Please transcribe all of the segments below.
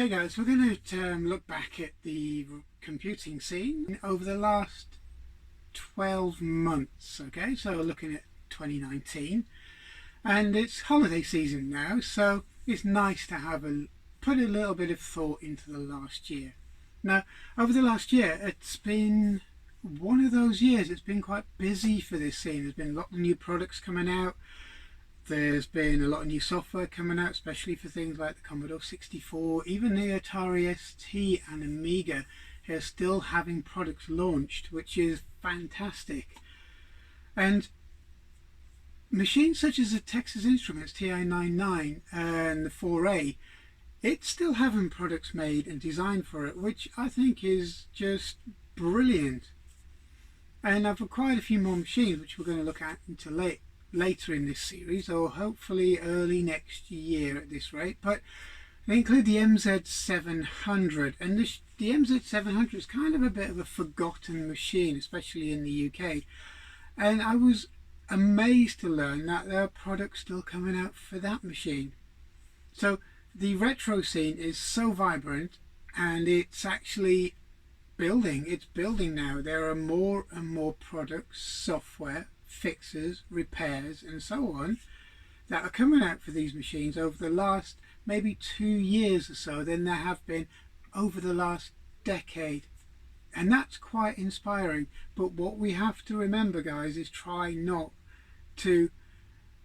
Okay guys, we're going to look back at the computing scene over the last 12 months. Okay, so we're looking at 2019 and it's holiday season now, so it's nice to have put a little bit of thought into the last year. Now, over the last year, it's been one of those years. It's been quite busy for this scene. There's been a lot of new products coming out. There's been a lot of new software coming out, especially for things like the Commodore 64. Even the Atari ST and Amiga are still having products launched, which is fantastic. And machines such as the Texas Instruments TI-99 and the 4A, it's still having products made and designed for it, which I think is just brilliant. And I've acquired a few more machines, which we're going to look at into later in this series, or hopefully early next year at this rate. But they include the MZ700, and the MZ700 is kind of a bit of a forgotten machine, especially in the UK. And I was amazed to learn that there are products still coming out for that machine. So the retro scene is so vibrant, and it's actually building. It's building now. There are more and more products, software, fixes, repairs and so on that are coming out for these machines over the last maybe 2 years or so than there have been over the last decade. And that's quite inspiring. But what we have to remember, guys, is try not to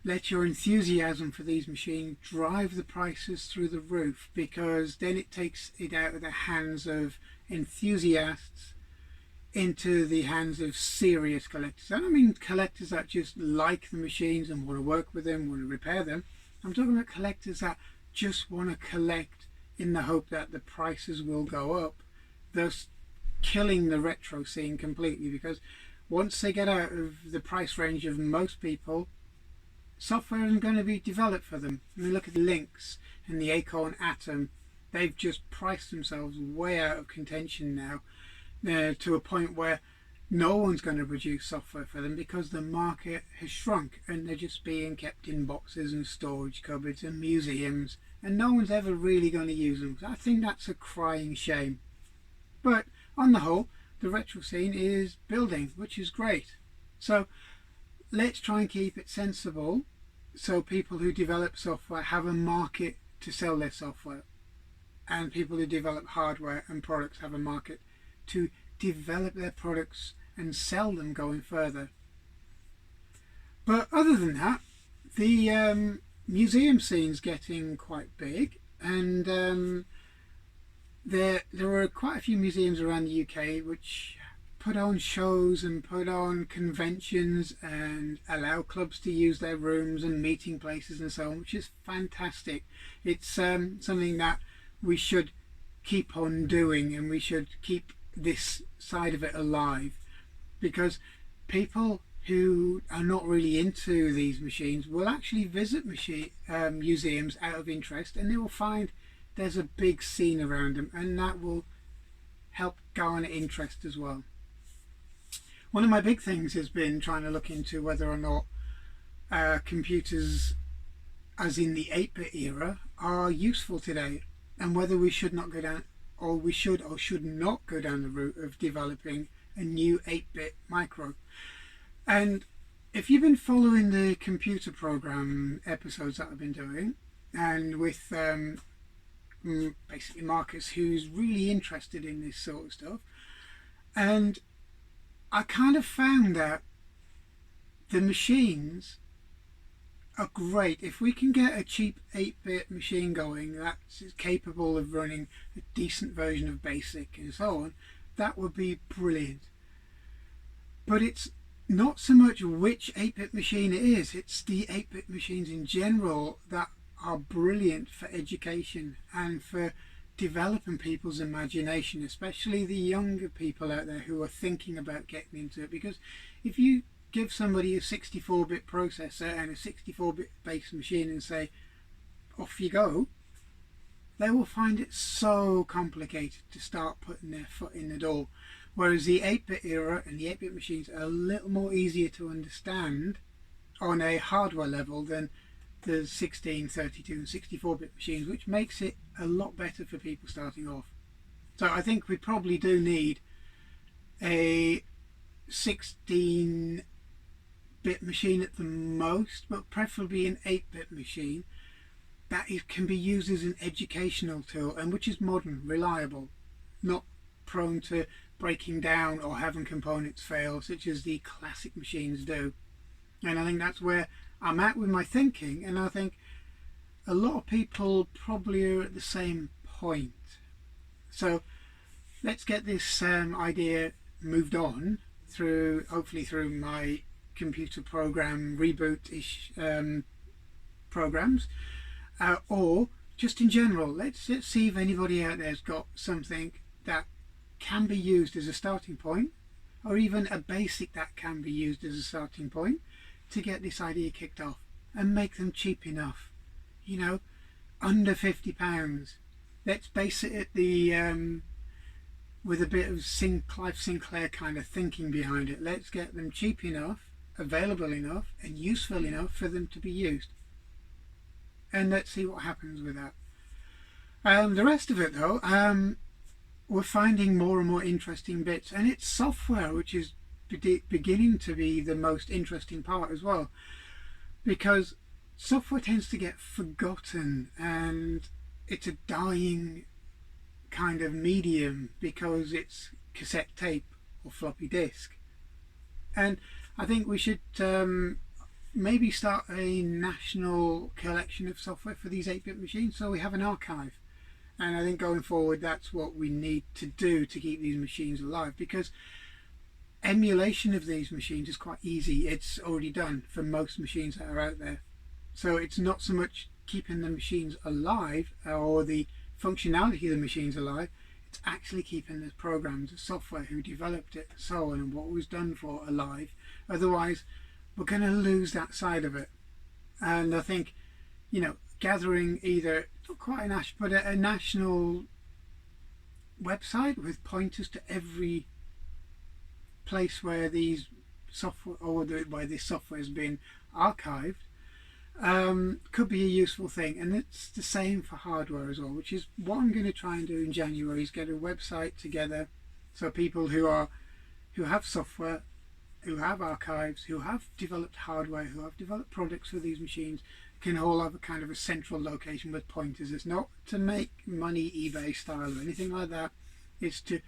let your enthusiasm for these machines drive the prices through the roof, because then it takes it out of the hands of enthusiasts into the hands of serious collectors. I don't mean collectors that just like the machines and want to work with them, want to repair them. I'm talking about collectors that just want to collect in the hope that the prices will go up, thus killing the retro scene completely, because once they get out of the price range of most people, software isn't going to be developed for them. I mean, look at the Lynx and the Acorn Atom. They've just priced themselves way out of contention now, to a point where no one's going to produce software for them because the market has shrunk and they're just being kept in boxes and storage cupboards and museums, and no one's ever really going to use them. So I think that's a crying shame. But on the whole, the retro scene is building, which is great. So let's try and keep it sensible, so people who develop software have a market to sell their software, and people who develop hardware and products have a market to develop their products and sell them going further. But other than that, the museum scene's getting quite big, and there are quite a few museums around the UK which put on shows and put on conventions and allow clubs to use their rooms and meeting places and so on, which is fantastic. It's something that we should keep on doing, and we should keep this side of it alive, because people who are not really into these machines will actually visit museums out of interest, and they will find there's a big scene around them, and that will help garner interest as well. One of my big things has been trying to look into whether or not computers, as in the 8-bit era, are useful today, and whether we should not go down, or we should or should not go down the route of developing a new 8-bit micro. And if you've been following the computer program episodes that I've been doing, and with basically Marcus, who's really interested in this sort of stuff, and I kind of found that the machines are great. If we can get a cheap 8-bit machine going that's capable of running a decent version of BASIC and so on, that would be brilliant. But it's not so much which 8-bit machine it is, it's the 8-bit machines in general that are brilliant for education and for developing people's imagination, especially the younger people out there who are thinking about getting into it. Because if you give somebody a 64-bit processor and a 64-bit base machine and say, off you go, they will find it so complicated to start putting their foot in the door. Whereas the 8-bit era and the 8-bit machines are a little more easier to understand on a hardware level than the 16, 32 and 64-bit machines, which makes it a lot better for people starting off. So I think we probably do need a 16-bit machine at the most, but preferably an 8-bit machine that can be used as an educational tool, and which is modern, reliable, not prone to breaking down or having components fail, such as the classic machines do. And I think that's where I'm at with my thinking, and I think a lot of people probably are at the same point. So let's get this idea moved on through, hopefully through my computer program reboot-ish programs, or just in general. Let's see if anybody out there's got something that can be used as a starting point, or even a basic that can be used as a starting point to get this idea kicked off, and make them cheap enough, you know, under £50. Let's base it at the with a bit of Clive Sinclair kind of thinking behind it. Let's get them cheap enough, available enough and useful enough for them to be used, and let's see what happens with that. The rest of it though, we're finding more and more interesting bits, and it's software which is beginning to be the most interesting part as well, because software tends to get forgotten and it's a dying kind of medium because it's cassette tape or floppy disk. And I think we should maybe start a national collection of software for these 8-bit machines, so we have an archive. And I think going forward that's what we need to do to keep these machines alive, because emulation of these machines is quite easy. It's already done for most machines that are out there. So it's not so much keeping the machines alive or the functionality of the machines alive, it's actually keeping the programs, the software who developed it, so on, and what it was done for alive. Otherwise we're going to lose that side of it. And I think, you know, gathering either, not quite a national, but a national website with pointers to every place where these software, or where this software has been archived, could be a useful thing. And it's the same for hardware as well, which is what I'm going to try and do in January, is get a website together so people who have software, who have archives, who have developed hardware, who have developed products for these machines, can all have a kind of a central location with pointers. It's not to make money eBay style or anything like that. It's to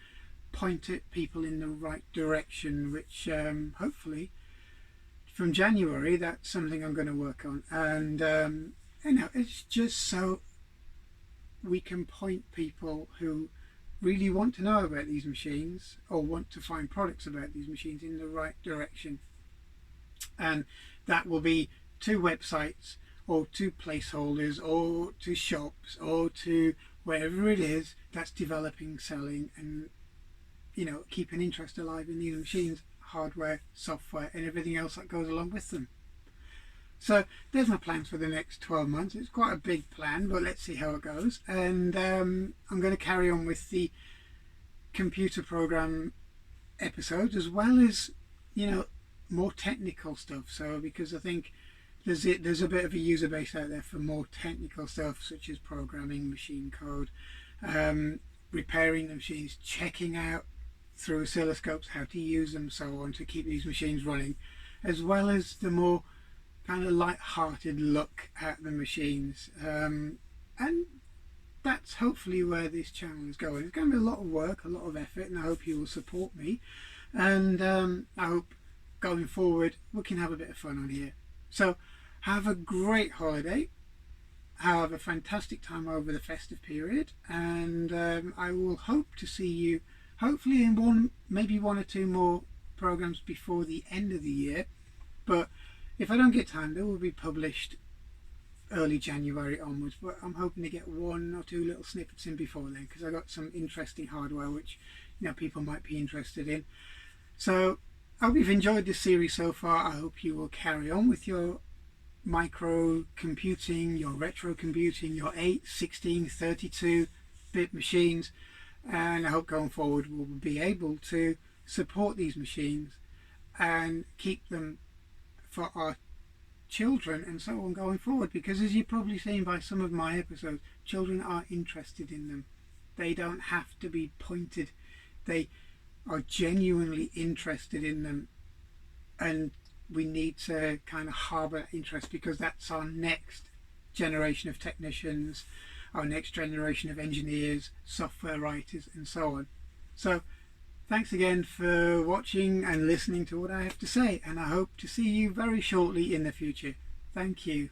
point at people in the right direction, which hopefully from January that's something I'm going to work on. And you know, it's just so we can point people who really want to know about these machines or want to find products about these machines in the right direction. And that will be to websites or to placeholders or to shops or to wherever it is that's developing, selling, and, you know, keeping interest alive in these machines, hardware, software and everything else that goes along with them. So there's my plans for the next 12 months. It's quite a big plan, but let's see how it goes. And I'm going to carry on with the computer program episodes, as well as, you know, more technical stuff. So because I think there's a bit of a user base out there for more technical stuff, such as programming, machine code, repairing the machines, checking out through oscilloscopes how to use them, so on, to keep these machines running, as well as the more kind of light-hearted look at the machines. And that's hopefully where this channel is going. It's going to be a lot of work, a lot of effort, and I hope you will support me. And I hope going forward we can have a bit of fun on here. So have a great holiday, have a fantastic time over the festive period, and I will hope to see you hopefully in maybe one or two more programs before the end of the year. But if I don't get time, they will be published early January onwards, but I'm hoping to get one or two little snippets in before then, because I got some interesting hardware which, you know, people might be interested in. So I hope you've enjoyed this series so far. I hope you will carry on with your micro computing, your retro computing, your 8, 16, 32-bit machines, and I hope going forward we'll be able to support these machines and keep them for our children and so on going forward, because as you've probably seen by some of my episodes, children are interested in them. They don't have to be pointed. They are genuinely interested in them, and we need to kind of harbour that interest, because that's our next generation of technicians, our next generation of engineers, software writers and so on. So thanks again for watching and listening to what I have to say, and I hope to see you very shortly in the future. Thank you.